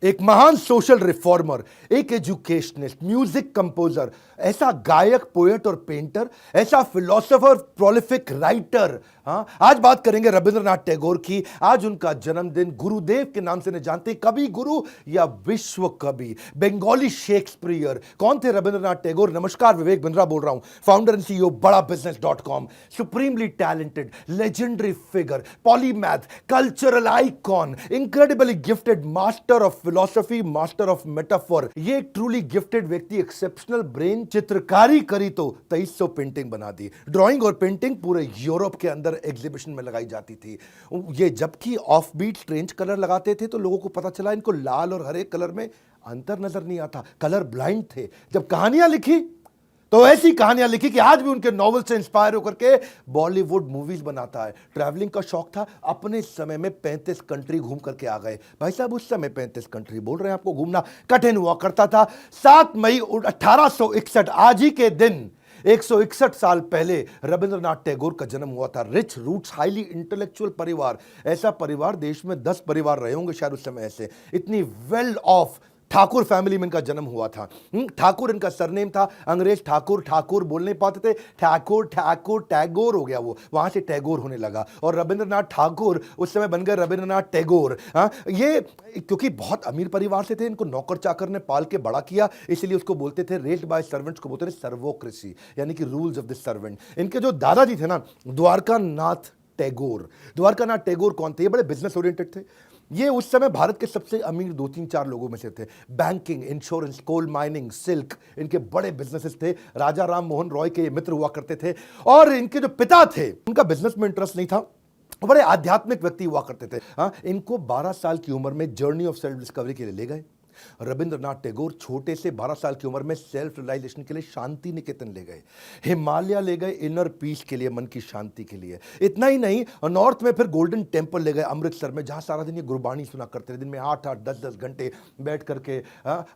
एक महान social reformer, एक एजुकेशनिस्ट, म्यूजिक कंपोजर, ऐसा गायक, पोएट और पेंटर, ऐसा फिलोसोफर, प्रोलिफिक राइटर। हाँ, आज बात करेंगे रविंद्रनाथ टैगोर की। आज उनका जन्मदिन। गुरुदेव के नाम से नहीं जानते, कवि गुरु या विश्व कवि, बंगाली शेक्सपियर। कौन थे रविंद्रनाथ टैगोर? नमस्कार, विवेक बिंद्रा बोल रहा हूं, फाउंडर एंड सीईओ बड़ा बिजनेस.com। Supremely talented, legendary figure, polymath, cultural icon, incredibly gifted, master of philosophy, master of metaphor. ये एक ट्रूली गिफ्टेड व्यक्ति, एक्सेप्शनल ब्रेन। चित्रकारी करी तो 2300 पेंटिंग बना दी। ड्राइंग और पेंटिंग पूरे यूरोप के अंदर एग्जीबिशन में लगाई जाती थी। ये जबकि ऑफ बीट स्ट्रेंज कलर लगाते थे तो लोगों को पता चला इनको लाल और हरे कलर में अंतर नजर नहीं आता, कलर ब्लाइंड थे। जब कहानियां लिखी तो ऐसी कहानियां लिखी कि आज भी उनके नॉवल से इंस्पायर होकर के बॉलीवुड मूवीज बनाता है। ट्रैवलिंग का शौक था, अपने समय में 35 कंट्री घूम करके आ गए। भाई साहब, उस समय 35 कंट्री बोल रहे हैं, आपको घूमना कठिन हुआ करता था। 7 मई 1861, आज ही के दिन 161 साल पहले रविंद्रनाथ टैगोर का जन्म हुआ था। रिच रूट्स, हाईली इंटेलेक्चुअल परिवार। ऐसा परिवार देश में 10 परिवार रहे होंगे शायद उस समय ऐसे। इतनी वेल ऑफ ठाकुर फैमिली में इनका जन्म हुआ था। ठाकुर इनका सरनेम था। अंग्रेज ठाकुर ठाकुर बोल नहीं पाते थे, ठाकुर ठाकुर टैगोर हो गया, वो वहां से टैगोर होने लगा। और रविंद्रनाथ ठाकुर उस समय बन गए रविंद्रनाथ टैगोर। ये क्योंकि बहुत अमीर परिवार से थे, इनको नौकर चाकर ने पाल के बड़ा किया, इसलिए उसको बोलते थे, रेस्ड बाय सर्वेंट्स को बोलते थे सर्वोक्रेसी, यानी कि रूल्स ऑफ द सर्वेंट। इनके जो दादाजी थे ना, द्वारकानाथ टैगोर। द्वारकानाथ टैगोर कौन थे? ये बड़े बिजनेस ओरिएंटेड थे। ये उस समय भारत के सबसे अमीर 2-3-4 लोगों में से थे। Banking, insurance, coal mining, silk, इनके बड़े बिजनेसेस थे। राजा राम मोहन रॉय के ये मित्र हुआ करते थे। और इनके जो पिता थे, उनका बिजनेस में इंटरेस्ट नहीं था, बड़े आध्यात्मिक व्यक्ति हुआ करते थे। इनको 12 साल की उम्र में जर्नी ऑफ सेल्फ डिस्कवरी के लिए ले गए। रविंद्रनाथ टैगोर छोटे से 12 साल की उम्र में सेल्फ रियलाइजेशन के लिए शांति निकेतन ले गए, हिमालय ले गए, इनर पीस के लिए, मन की शांति के लिए। इतना ही नहीं, नॉर्थ में फिर गोल्डन टेम्पल ले गए अमृतसर में, जहां सारा दिन ये गुरबानी सुना करते थे। दिन में 8-8, 10-10 घंटे बैठ करके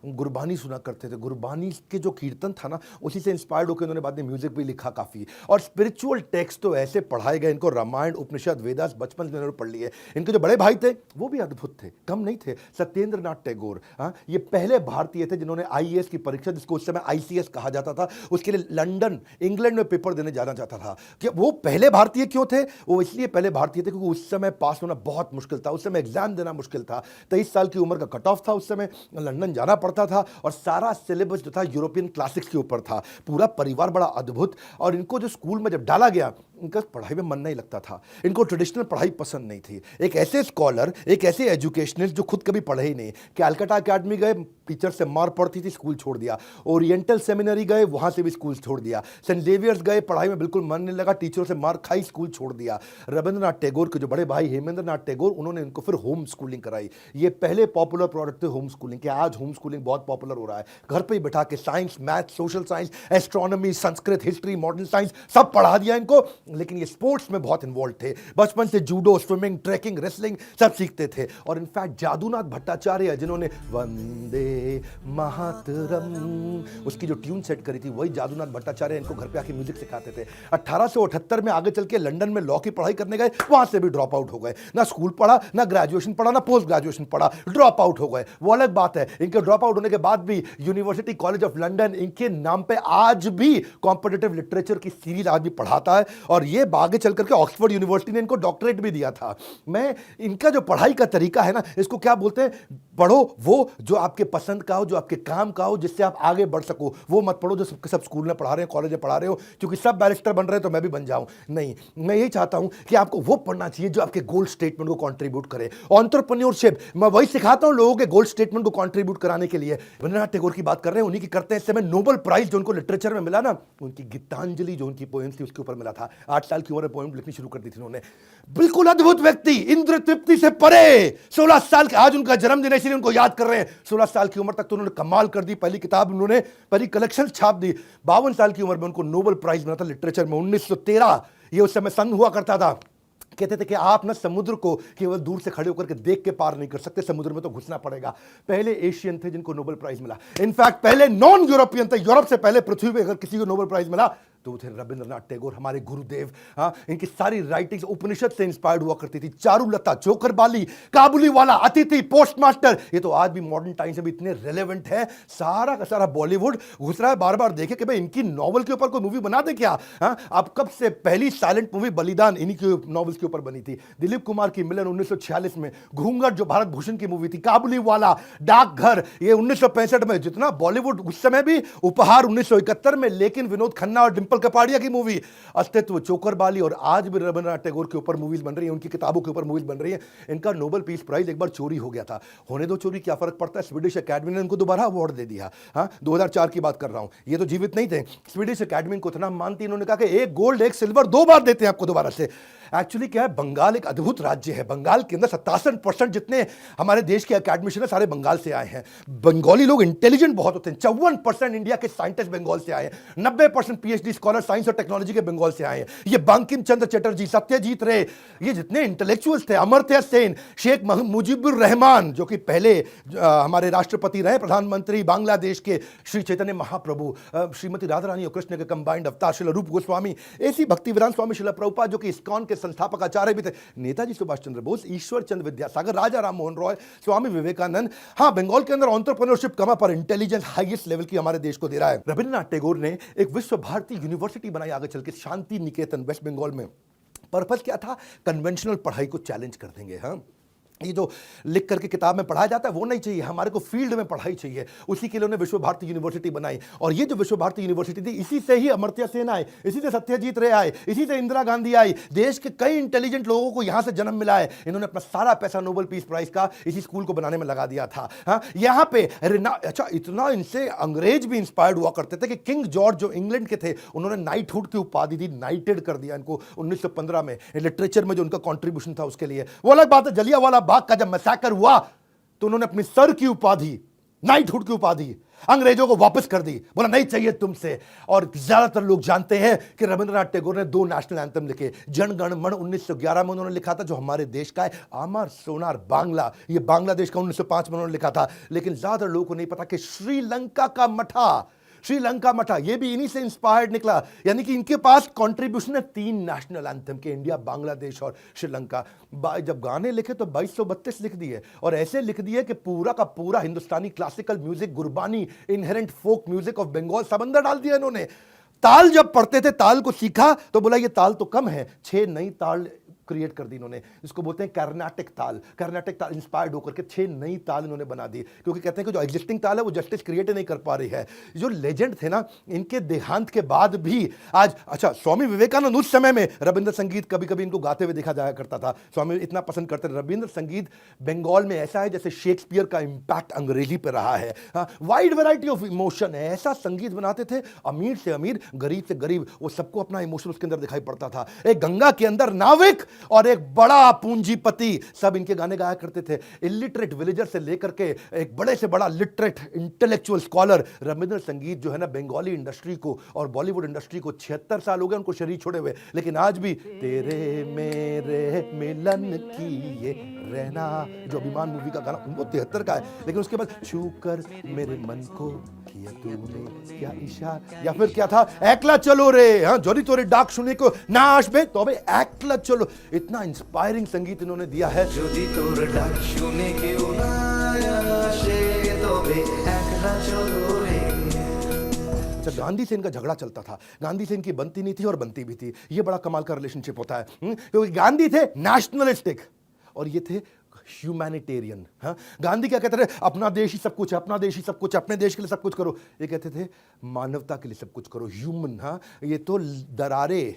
गुरबानी सुना करते थे। गुरबानी के जो कीर्तन था ना, उसी से इंस्पायर्ड होकर इन्होंने बाद में म्यूजिक भी लिखा काफी। और स्पिरिचुअल टेक्स्ट तो ऐसे पढ़ाए गए इनको, रामायण, उपनिषद, वेदास बचपन से इन्होंने पढ़ लिए। इनके जो बड़े भाई थे वो भी अद्भुत थे, कम नहीं थे, सत्येंद्रनाथ टैगोर। ये पहले भारतीय थे जिन्होंने आईएएस की परीक्षा, जिसको उस समय आईसीएस कहा जाता था, उसके लिए लंदन, इंग्लैंड में पेपर देने जाना चाहता था। कि वो पहले भारतीय क्यों थे? वो इसलिए पहले भारतीय थे क्योंकि उस समय पास होना बहुत मुश्किल था, उस समय एग्जाम देना मुश्किल था। 23 साल की उम्र का कट ऑफ था उस समय, लंदन जाना पड़ता था और सारा सिलेबस जो था यूरोपियन क्लासिक्स के ऊपर था। पूरा परिवार बड़ा अद्भुत। और इनको जो स्कूल में जब डाला गया, इनका पढ़ाई में मन नहीं लगता था, इनको ट्रेडिशनल पढ़ाई पसंद नहीं थी। एक ऐसे स्कॉलर, एक ऐसे एजुकेशनिस्ट जो खुद कभी पढ़े ही नहीं, कैलकाटा अकेडमी गए, टीचर से मार पड़ती थी, स्कूल छोड़ दिया। ओरिएंटल सेमिनरी गए, वहां से भी स्कूल छोड़ दिया। सेंट जेवियर्स गए, पढ़ाई में बिल्कुल मन नहीं लगा, टीचरों से मार खाई, स्कूल छोड़ दिया। रविंद्रनाथ टैगोर के जो बड़े भाई हेमेंद्रनाथ टैगोर, उन्होंने इनको फिर होम स्कूलिंग कराई। ये पहले पॉपुलर प्रोडक्ट थे होम स्कूलिंग के। आज होम स्कूलिंग बहुत पॉपुलर हो रहा है, घर पे ही बैठा के science, math, social science, astronomy, Sanskrit, history, modern science सब पढ़ा दिया इनको। लेकिन ये स्पोर्ट्स में बहुत इन्वॉल्व थे, बचपन से जूडो, स्विमिंग, ट्रैकिंग, रेसलिंग सब सीखते थे। और इनफैक्ट जादूनाथ भट्टाचार्य, जिन्होंने वंदे मातरम उसकी जो ट्यून सेट करी थी, वही जादूनाथ भट्टाचार्य इनको घर पे आके म्यूजिक सिखाते थे। 1878 में आगे चल के लंदन में लॉ की पढ़ाई करने गए, वहां से भी ड्रॉप आउट हो गए। ना स्कूल पढ़ा, ना ग्रेजुएशन पढ़ा, ना पोस्ट ग्रेजुएशन पढ़ा, ड्रॉप आउट हो गए। वो अलग बात है। इनके ड्रॉप आउट होने के बाद भी यूनिवर्सिटी कॉलेज ऑफ लंदन इनके नाम पे आज भी कॉम्पिटिटिव लिटरेचर की सीरीज आज भी पढ़ाता है। और ये आगे चल करके ऑक्सफोर्ड यूनिवर्सिटी ने इनको डॉक्टरेट भी दिया था। मैं इनका जो पढ़ाई का तरीका है ना, इसको क्या बोलते हैं, पढ़ो वो जो आपके पसंद का हो, जो आपके काम का हो, जिससे आप आगे बढ़ सको। वो मत पढ़ो जो सबके सब स्कूल में पढ़ा रहे हैं, कॉलेज में पढ़ा रहे हो, क्योंकि सब बैरिस्टर बन रहे हैं तो मैं भी बन जाऊं। नहीं, मैं यही चाहता हूं कि आपको वो पढ़ना चाहिए जो आपके गोल स्टेटमेंट को कंट्रीब्यूट करे। एंटरप्रेन्योरशिप, मैं वही सिखाता हूं लोगों के गोल स्टेटमेंट को कंट्रीब्यूट कराने के लिए। रविंद्रनाथ टैगोर की बात कर रहे हैं, उन्हीं की करते हैं। इस समय नोबेल प्राइज जो उनको लिटरेचर में मिला ना, उनकी गीतांजलि जो उनकी पोएम थी उसके ऊपर मिला था। 8 साल की उम्र में पोएम लिखनी शुरू कर दी थी उन्होंने। बिल्कुल अद्भुत व्यक्ति, इंद्र तृप्ति से परे। 16 साल के, आज उनका जन्मदिन है इसलिए उनको याद कर रहे हैं। 16 साल की उम्र तक तो उन्होंने कमाल कर दी, पहली किताब उन्होंने, पहली कलेक्शन छाप दी। 52 साल की उम्र में उनको नोबेल प्राइज मिला था लिटरेचर में, 1913। ये उस समय संघ हुआ करता था। कहते थे कि आप ना समुद्र को केवल दूर से खड़े होकर के देख के पार नहीं कर सकते, समुद्र में तो घुसना पड़ेगा। पहले एशियन थे जिनको नोबेल प्राइज मिला। इनफैक्ट पहले नॉन यूरोपियन थे, यूरोप से पहले पृथ्वी पे अगर किसी को नोबेल प्राइज मिला तो वो थे रविंद्रनाथ टैगोर, हमारे गुरुदेव। हाँ, इनकी सारी राइटिंग्स उपनिषद से इंस्पायर्ड हुआ करती थी। चारुलता, जोकर बाली, काबुली वाला, अतिथि, पोस्टमास्टर, ये तो आज भी मॉडर्न टाइम्स में भी इतने रेलेवेंट है। सारा का सारा बॉलीवुड घुस रहा है बार बार देखे कि भाई इनकी नॉवल के ऊपर कोई मूवी बना दे क्या। हाँ, अब कब से पहली साइलेंट मूवी बलिदान इन्हीं के नॉवेल्स के ऊपर बनी थी। दिलीप कुमार की मिलन 1946 में, घूंघट जो भारत भूषण की मूवी थी, काबुली वाला, डाकघर ये 1965 में। जितना बॉलीवुड उस समय भी, उपहार 1971 में, लेकिन विनोद खन्ना और डिंपल कपाड़िया की मूवी, अस्तित्व, चोकर बाली, और आज भी रविंद्रनाथ टैगोर के ऊपर मूवीज बन रही हैं, उनकी किताबों के ऊपर मूवीज बन रही हैं। इनका नोबेल पीस प्राइज एक बार चोरी हो गया था, होने दो चोरी, क्या फर्क पड़ता है। स्वीडिश अकेडमी ने उनको दोबारा अवार्ड दे दिया। हाँ, 2004 की बात कर रहा हूं, ये तो जीवित नहीं थे। स्वीडिश अकेडमी को इतना मानती, इन्होंने कहा कि एक गोल्ड एक सिल्वर 2 बार देते हैं आपको दोबारा से। एक्चुअली क्या है, बंगाल एक अद्भुत राज्य है। बंगाल के अंदर 57% जितने हमारे देश के एकेडमिशियन है सारे बंगाल से आए हैं। बंगाली लोग इंटेलिजेंट बहुत होते हैं। 54% इंडिया के साइंटिस्ट बंगाल से आए हैं। 90% पीएचडी स्कॉलर साइंस और टेक्नोलॉजी के बंगाल से आए हैं। ये बंकिम चंद्र चटर्जी, सत्यजीत रे, ये जितने इंटेलेक्चुअल्स थे, अमर्त्य सेन, शेख मुजीबुर रहमान जो कि पहले हमारे राष्ट्रपति रहे, प्रधानमंत्री बांग्लादेश के, श्री चैतन्य महाप्रभु, श्रीमती राधा रानी और कृष्ण के कंबाइंड अवतार, श्रील रूप गोस्वामी, ऐसी भक्तिवेदांत स्वामी श्रील प्रभुपाद जो कि इस्कॉन के संस्थापक आचार्य भी थे, नेताजी सुभाष चंद्र बोस, ईश्वर चंद्र विद्यासागर, राजा राम मोहन रॉय, स्वामी विवेकानंद। हाँ, बंगाल के अंदर एंटरप्रेन्योरशिप कम है पर इंटेलिजेंस हाईएस्ट लेवल की हमारे देश को दे रहा है। रविंद्रनाथ टैगोर ने एक विश्व भारती यूनिवर्सिटी बनाई आगे चल के, शांति निकेतन, वेस्ट बंगाल में। पर्पस क्या था, कन्वेंशनल पढ़ाई को चैलेंज कर देंगे। हाँ, ये जो लिख करके किताब में पढ़ाया जाता है वो नहीं चाहिए, हमारे को फील्ड में पढ़ाई चाहिए। उसी के लिए उन्होंने विश्व भारती यूनिवर्सिटी बनाई। और ये जो विश्व भारती यूनिवर्सिटी थी, इसी से ही अमर्त्य सेन आए, इसी से सत्यजीत रे आए, इसी से इंदिरा गांधी आई। देश के कई इंटेलिजेंट लोगों को यहां से जन्म मिला है। इन्होंने अपना सारा पैसा नोबेल पीस प्राइज का इसी स्कूल को बनाने में लगा दिया था। हाँ, यहाँ पे अच्छा, इतना इनसे अंग्रेज भी इंस्पायर्ड हुआ करते थे कि किंग जॉर्ज जो इंग्लैंड के थे, उन्होंने नाइटहुड की उपाधि दी, नाइटेड कर दिया इनको 1915 में। लिटरेचर में जो उनका कॉन्ट्रीब्यूशन था उसके लिए। वो अलग बात है, जलियांवाला बाग का जब मैसाकर हुआ तो उन्होंने अपनी सर की उपाधि, नाइटहुड की उपाधि, अंग्रेजों को वापस कर दी, बोला नहीं चाहिए तुमसे। और ज्यादातर लोग जानते हैं कि रविंद्रनाथ टैगोर ने 2 नेशनल एंथम लिखे। जन गण मन 1911 में उन्होंने लिखा था, जो हमारे देश का है। आमर सोनार बांग्ला, ये बांग्लादेश का 1905 में उन्होंने लिखा था। लेकिन ज्यादातर लोगों को नहीं पता कि श्रीलंका का मठा, श्रीलंका मठा, ये भी इन्हीं से इंस्पायर्ड निकला। यानी कि इनके पास कंट्रीब्यूशन है 3 नेशनल एंथम के, इंडिया, बांग्लादेश और श्रीलंका। जब गाने लिखे तो 2232 लिख दिए, और ऐसे लिख दिए कि पूरा का पूरा Hindustani classical music, Gurbani, inherent folk music of Bengal सब अंदर डाल दिया इन्होंने। ताल जब पढ़ते थे, ताल को सीखा तो बोला ये ताल तो कम है, 6 नई ताल क्रिएट कर दी इन्होंने, इसको बोलते हैं कर्नाटक ताल। कर्नाटक ताल इंस्पायर्ड होकर के 6 नई ताल इन्होंने बना दी, क्योंकि कहते हैं कि जो एग्जिस्टिंग ताल है वो जस्टिस क्रिएट नहीं कर पा रही है। जो लेजेंड थे ना, इनके देहांत के बाद भी आज, अच्छा, स्वामी विवेकानंद उस समय में रविंद्र संगीत कभी कभी इनको गाते हुए देखा जाया करता था। स्वामी इतना पसंद करते थे। रविंद्र संगीत बंगाल में ऐसा है जैसे शेक्सपियर का इंपैक्ट अंग्रेजी पर रहा है। वाइड वैरायटी ऑफ इमोशन है, ऐसा संगीत बनाते थे, अमीर से अमीर, गरीब से गरीब, वो सबको अपना इमोशन उसके अंदर दिखाई पड़ता था। एक गंगा के अंदर नाविक और एक बड़ा पूंजीपति, सब इनके गाने गाया करते थे। इलिटरेट विलेजर से लेकर के एक बड़े से बड़ा लिटरेट इंटेलेक्चुअल स्कॉलर। रविंद्र संगीत जो है ना, बंगाली इंडस्ट्री को और बॉलीवुड इंडस्ट्री को 76 साल हो गए उनको शरीर छोड़े हुए, लेकिन आज भी तेरे मेरे मिलन की ये रहना, जो अभिमान मूवी का गाना, वो 73 का है। लेकिन उसके बाद छू कर मेरे मन को किया तूने क्या इशारा, या फिर क्या था, एकला चलो रे, हाँ, जोरी तोरे डाक सुने को ना आसबे तो बे एकला चलो। इतना इंस्पायरिंग संगीत इन्होंने दिया है। जोरी तोरे डाक सुने के ना आसे तो बे एकला चलो रे। अच्छा, गांधी से इनका झगड़ा चलता था, गांधी से इनकी बनती नहीं थी और बनती भी थी। ये बड़ा कमाल का रिलेशनशिप होता है, क्योंकि गांधी थे नेशनलिस्टिक और ये थे ह्यूमैनिटेरियन। हाँ, गांधी क्या कहते थे, अपना देश ही सब कुछ है, अपना देश ही सब कुछ, अपने देश के लिए सब कुछ करो। ये कहते थे मानवता के लिए सब कुछ करो, ह्यूमन। हाँ, ये तो दरारें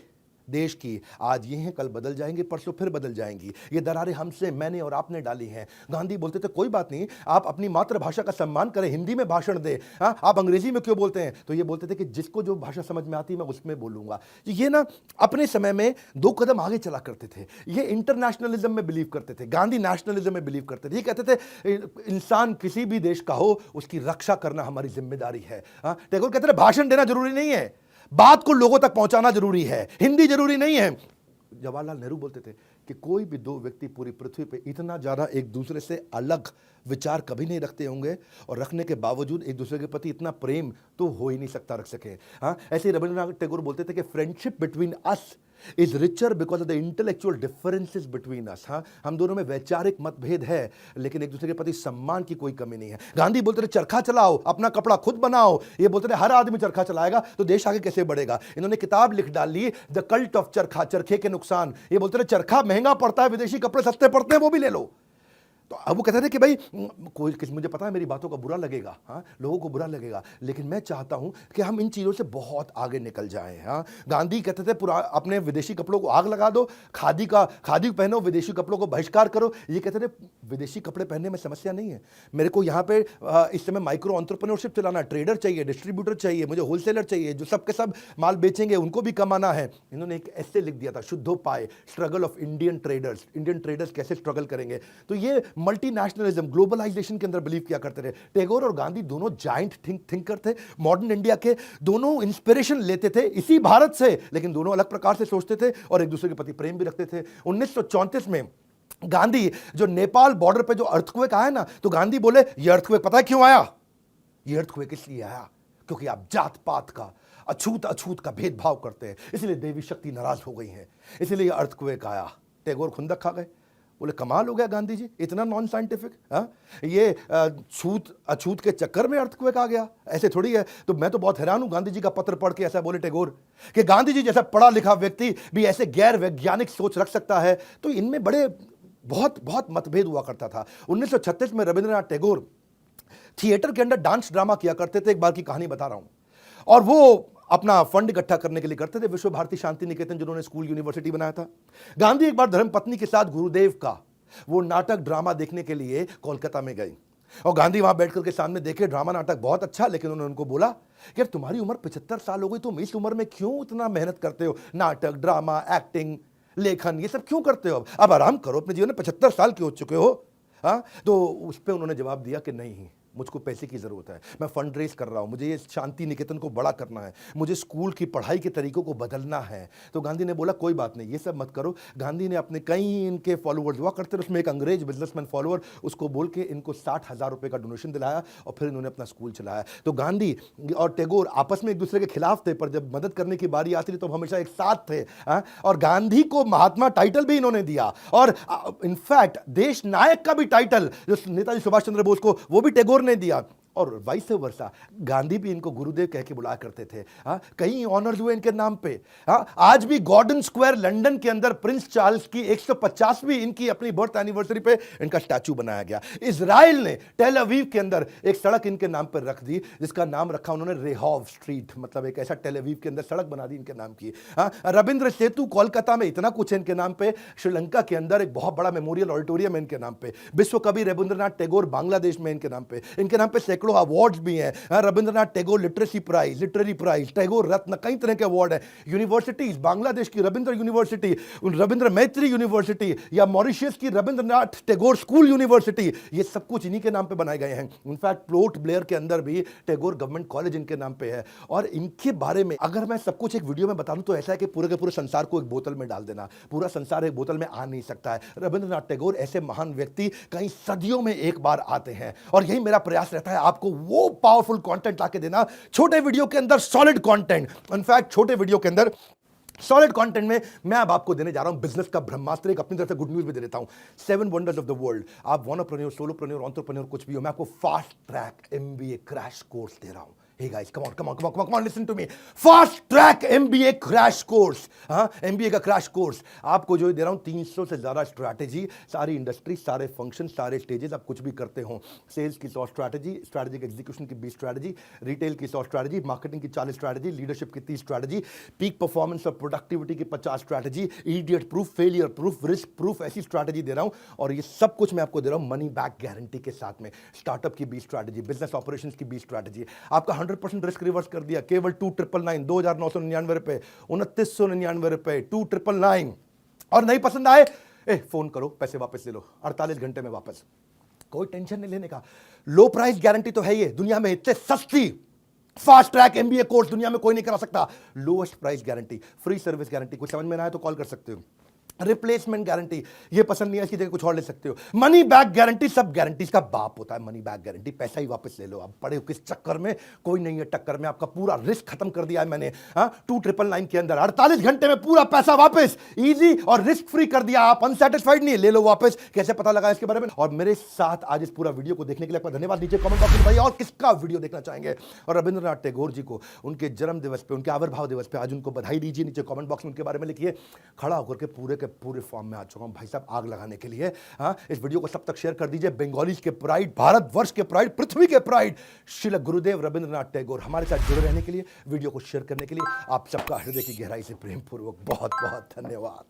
देश की आज ये हैं, कल बदल जाएंगे, परसों फिर बदल जाएंगी। ये दरारें हमसे, मैंने और आपने डाली हैं। गांधी बोलते थे कोई बात नहीं, आप अपनी मातृभाषा का सम्मान करें, हिंदी में भाषण दें। हाँ, आप अंग्रेजी में क्यों बोलते हैं? तो ये बोलते थे कि जिसको जो भाषा समझ में आती है मैं उसमें बोलूंगा। ये ना अपने समय में 2 कदम आगे चला करते थे। ये इंटरनेशनलिज्म में बिलीव करते थे, गांधी नेशनलिज्म में बिलीव करते थे। ये कहते थे इंसान किसी भी देश का हो, उसकी रक्षा करना हमारी जिम्मेदारी है। हाँ, टैगोर कहते थे भाषण देना जरूरी नहीं है, बात को लोगों तक पहुंचाना जरूरी है, हिंदी जरूरी नहीं है। जवाहरलाल नेहरू बोलते थे कि कोई भी दो व्यक्ति पूरी पृथ्वी पे इतना ज़्यादा एक दूसरे से अलग विचार कभी नहीं रखते होंगे, और रखने के बावजूद एक दूसरे के प्रति इतना प्रेम तो हो ही नहीं सकता रख सके। हाँ, ऐसे ही रविंद्रनाथ टैगोर बोलते थे कि friendship between us is richer because of the intellectual differences between us. हाँ, हम दोनों में वैचारिक मतभेद है, लेकिन एक दूसरे के प्रति सम्मान की कोई कमी नहीं है। गांधी बोलते थे चरखा चलाओ, अपना कपड़ा खुद बनाओ, ये बोलते थे हर आदमी चरखा चलाएगा तो देश आगे कैसे बढ़ेगा। इन्होंने किताब लिख डाली द कल्ट ऑफ चरखा, चरखे के नुकसान। ये बोलते थे चरखा महंगा पड़ता है, विदेशी कपड़े सस्ते पड़ते हैं, वो भी ले लो। तो अब वो कहते थे कि भाई कोई मुझे पता है मेरी बातों का बुरा लगेगा, हाँ, लोगों को बुरा लगेगा, लेकिन मैं चाहता हूं कि हम इन चीज़ों से बहुत आगे निकल जाएं। हाँ, गांधी कहते थे पूरा अपने विदेशी कपड़ों को आग लगा दो, खादी पहनो, विदेशी कपड़ों को बहिष्कार करो। ये कहते थे विदेशी कपड़े पहनने में समस्या नहीं है, मेरे को यहाँ पे इस समय माइक्रो एंटरप्रेन्योरशिप चलाना, ट्रेडर चाहिए, डिस्ट्रीब्यूटर चाहिए, मुझे होलसेलर चाहिए, जो सब के सब माल बेचेंगे उनको भी कमाना है। इन्होंने एक ऐसे लिख दिया था, शुद्धोपाय, स्ट्रगल ऑफ इंडियन ट्रेडर्स कैसे स्ट्रगल करेंगे। तो ये मल्टीनेशनलिज्म, ग्लोबलाइजेशन के अंदर बिलीव किया करते थे। टैगोर और गांधी दोनों जाइंट थिंकर थे, मॉडर्न इंडिया के, दोनों इंस्पिरेशन लेते थे इसी भारत से, लेकिन दोनों अलग प्रकार से सोचते थे और एक दूसरे के प्रति प्रेम भी रखते थे। 1934 में गांधी जो नेपाल बॉर्डर पे जो अर्थक्वेक आया ना, तो गांधी बोले ये अर्थक्वेक पता है क्यों आया, ये अर्थक्वेक इसलिए आया क्योंकि आप जात पात का, अछूत का भेदभाव करते हैं, इसलिए देवी शक्ति नाराज हो गई है, इसलिए अर्थक्वेक आया। टैगोर खुंदक खा गए, बोले कमाल हो गया गांधी जी, इतना नॉन साइंटिफिक। हाँ, ये छूत अछूत के चक्कर में अर्थक्वेक आ गया, ऐसे थोड़ी है। तो मैं तो बहुत हैरान हूं गांधी जी का पत्र पढ़ के, ऐसा बोले टैगोर कि गांधी जी जैसा पढ़ा लिखा व्यक्ति भी ऐसे गैर वैज्ञानिक सोच रख सकता है। तो इनमें बड़े बहुत मतभेद हुआ करता था। 1936 में रविंद्रनाथ टैगोर थिएटर के अंदर डांस ड्रामा किया करते थे। एक बार की कहानी बता रहा हूं, और वो अपना फंड इकट्ठा करने के लिए करते थे। विश्व भारती शांति निकेतन जिन्होंने स्कूल यूनिवर्सिटी बनाया था। गांधी एक बार धर्मपत्नी के साथ गुरुदेव का वो नाटक ड्रामा देखने के लिए कोलकाता में गए, और गांधी वहां बैठ करके सामने देखे ड्रामा नाटक बहुत अच्छा, लेकिन उन्होंने उनको बोला कि तुम्हारी उम्र 75 साल हो गई, तुम इस उम्र में क्यों इतना मेहनत करते हो, नाटक ड्रामा एक्टिंग लेखन ये सब क्यों करते हो, अब आराम करो, अपने जीवन में 75 साल के हो चुके हो। हाँ, तो उस पर उन्होंने जवाब दिया कि नहीं, मुझको पैसे की ज़रूरत है, मैं फंड रेज कर रहा हूँ, मुझे ये शांति निकेतन को बड़ा करना है, मुझे स्कूल की पढ़ाई के तरीकों को बदलना है। तो गांधी ने बोला कोई बात नहीं, ये सब मत करो। गांधी ने अपने कई इनके फॉलोअर्स हुआ करते थे, उसमें एक अंग्रेज बिजनेसमैन फॉलोअर, उसको बोल के इनको 60,000 रुपये का डोनेशन दिलाया, और फिर इन्होंने अपना स्कूल चलाया। तो गांधी और टैगोर आपस में एक दूसरे के खिलाफ थे, पर जब मदद करने की बारी आती थी तो हमेशा एक साथ थे। और गांधी को महात्मा टाइटल भी इन्होंने दिया, और इनफैक्ट देश नायक का भी टाइटल जो नेताजी सुभाष चंद्र बोस को, वो भी टैगोर ने दिया, और वाइस वर्सा गांधी भी इनको गुरुदेव कह के बुलाया करते थे। हाँ, कई ऑनर्स हुए इनके नाम पे। हाँ, आज भी गॉर्डन स्क्वायर लंदन के अंदर प्रिंस चार्ल्स की 150वीं इनकी अपनी बर्थ एनिवर्सरी पे इनका स्टैचू बनाया गया। इजराइल ने टेल अवीव के अंदर एक सड़क इनके नाम पर रख दी, जिसका नाम रखा उन्होंने रेहॉव स्ट्रीट, मतलब एक ऐसा टेल अवीव के अंदर सड़क बना दी इनके नाम की। हाँ, रविंद्र सेतु कोलकाता में, इतना कुछ है इनके नाम पे। श्रीलंका के अंदर एक बहुत बड़ा मेमोरियल ऑडिटोरियम है इनके नाम पे। विश्व कवि रविंद्रनाथ टैगोर बांग्लादेश में इनके नाम पे सैकड़ों अवार्ड्स भी हैं। Rabindranath Tagore literacy prize, literary prize, Tagore Ratna, कई तरह के अवार्ड हैं। यूनिवर्सिटीज, बांग्लादेश की रविंद्र यूनिवर्सिटी, रविंद्र मैत्री यूनिवर्सिटी, या मॉरिशस की रविंद्रनाथ टैगोर स्कूल यूनिवर्सिटी, ये सब कुछ इन्हीं के नाम पे बनाए गए हैं। इनफैक्ट पोर्ट ब्लेयर के अंदर भी टैगोर गवर्नमेंट कॉलेज इनके नाम पे है। और इनके बारे में अगर मैं सब कुछ एक वीडियो में बता दूं तो ऐसा है कि पूरे के पूरे संसार को एक बोतल में डाल देना, पूरा संसार एक बोतल में आ नहीं सकता है। रविंद्रनाथ टैगोर ऐसे महान व्यक्ति कई सदियों में एक बार आते हैं, और यही मेरा प्रयास रहता है आपको वो पावरफुल कंटेंट लाके देना, छोटे वीडियो के अंदर सॉलिड कंटेंट। इनफैक्ट छोटे वीडियो के अंदर सॉलिड कंटेंट में मैं अब आपको देने जा रहा हूं बिजनेस का ब्रह्मास्त्र। एक अपनी तरफ से गुड न्यूज भी दे देता हूं, 7 वंडर्स ऑफ द वर्ल्ड। आप वनरप्रेन्योर, सोलोप्रेन्योर, एंटरप्रेन्योर कुछ भी हो, मैं आपको fast track MBA crash course दे रहा हूं। Hey guys, come on, listen to me. Fast track MBA crash course. हाँ, MBA का क्रैश कोर्स आपको जो दे रहा हूँ, 300 से ज़्यादा स्ट्रैटेजी, सारी इंडस्ट्री, सारे फंक्शन, सारे स्टेजेस, आप कुछ भी करते हो। सेल्स की 100 स्ट्रैटेजी, स्ट्रैटेजिक एग्जीक्यूशन की 20 स्ट्रैटेजी, रिटेल की 100 स्ट्रैटेजी, मार्केटिंग की 40 स्ट्रैटेजी, लीडरशिप की 30 स्ट्रैटेजी, पीक परफॉर्मेंस और प्रोडक्टिविटी की 50 strategy, idiot proof, failure proof, risk proof, ऐसी स्ट्रैटेजी दे रहा हूँ। और ये सब कुछ मैं आपको दे रहा हूँ मनी बैक गारंटी के साथ में। स्टार्टअप की 20 स्ट्रैटेजी, बिजनेस ऑपरेशंस की 20 स्ट्रैटेजी, आपका 100% रिस्क रिवर्स कर दिया, केवल 2999, 2,999 रुपए, 2,999 रुपए, 2,999। और नहीं पसंद आए फोन करो, पैसे वापस ले लो, 48 घंटे में वापस, कोई टेंशन नहीं लेने का। लो प्राइस गारंटी तो है ये, दुनिया में इतने सस्ती फास्ट ट्रैक एमबीए कोर्स दुनिया में कोई नहीं करा सकता। Lowest price guarantee, free service guarantee. कुछ समझ में ना आए तो कॉल कर सकते हो। रिप्लेसमेंट गारंटी, ये पसंद नहीं है इसकी जगह कुछ और ले सकते हो। मनी बैक गारंटी, सब गारंटीज का बाप होता है मनी बैक गारंटी, पैसा ही वापस ले लो। अब पड़े हो किस चक्कर में, कोई नहीं है टक्कर में, आपका पूरा रिस्क खत्म कर दिया है मैंने। 2999 के अंदर 48 घंटे में पूरा पैसा वापस, इजी और रिस्क फ्री कर दिया। आप अनसेटिस्फाइड नहीं, ले लो वापस। कैसे पता लगा इसके बारे में और मेरे साथ आज इस पूरा वीडियो को देखने के लिए आपका धन्यवाद। नीचे कमेंट बॉक्स में भाई और किसका वीडियो देखना चाहेंगे, और रविंद्रनाथ टैगोर जी को उनके जन्म दिवस पे, उनके आविर्भाव दिवस पे आज उनको बधाई दीजिए। नीचे कमेंट बॉक्स में उनके बारे में लिखिए। खड़ा होकर के पूरे फॉर्म में चुका हूं भाई साहब आग लगाने के लिए। इस वीडियो को सब तक शेयर कर दीजिए। बंगालीज के प्राइड, भारतवर्ष के प्राइड, पृथ्वी के प्राइड श्री गुरुदेव रविंद्रनाथ टैगोर हमारे साथ जुड़े रहने के लिए, वीडियो को शेयर करने के लिए आप सबका हृदय की गहराई से प्रेम पूर्वक बहुत बहुत धन्यवाद।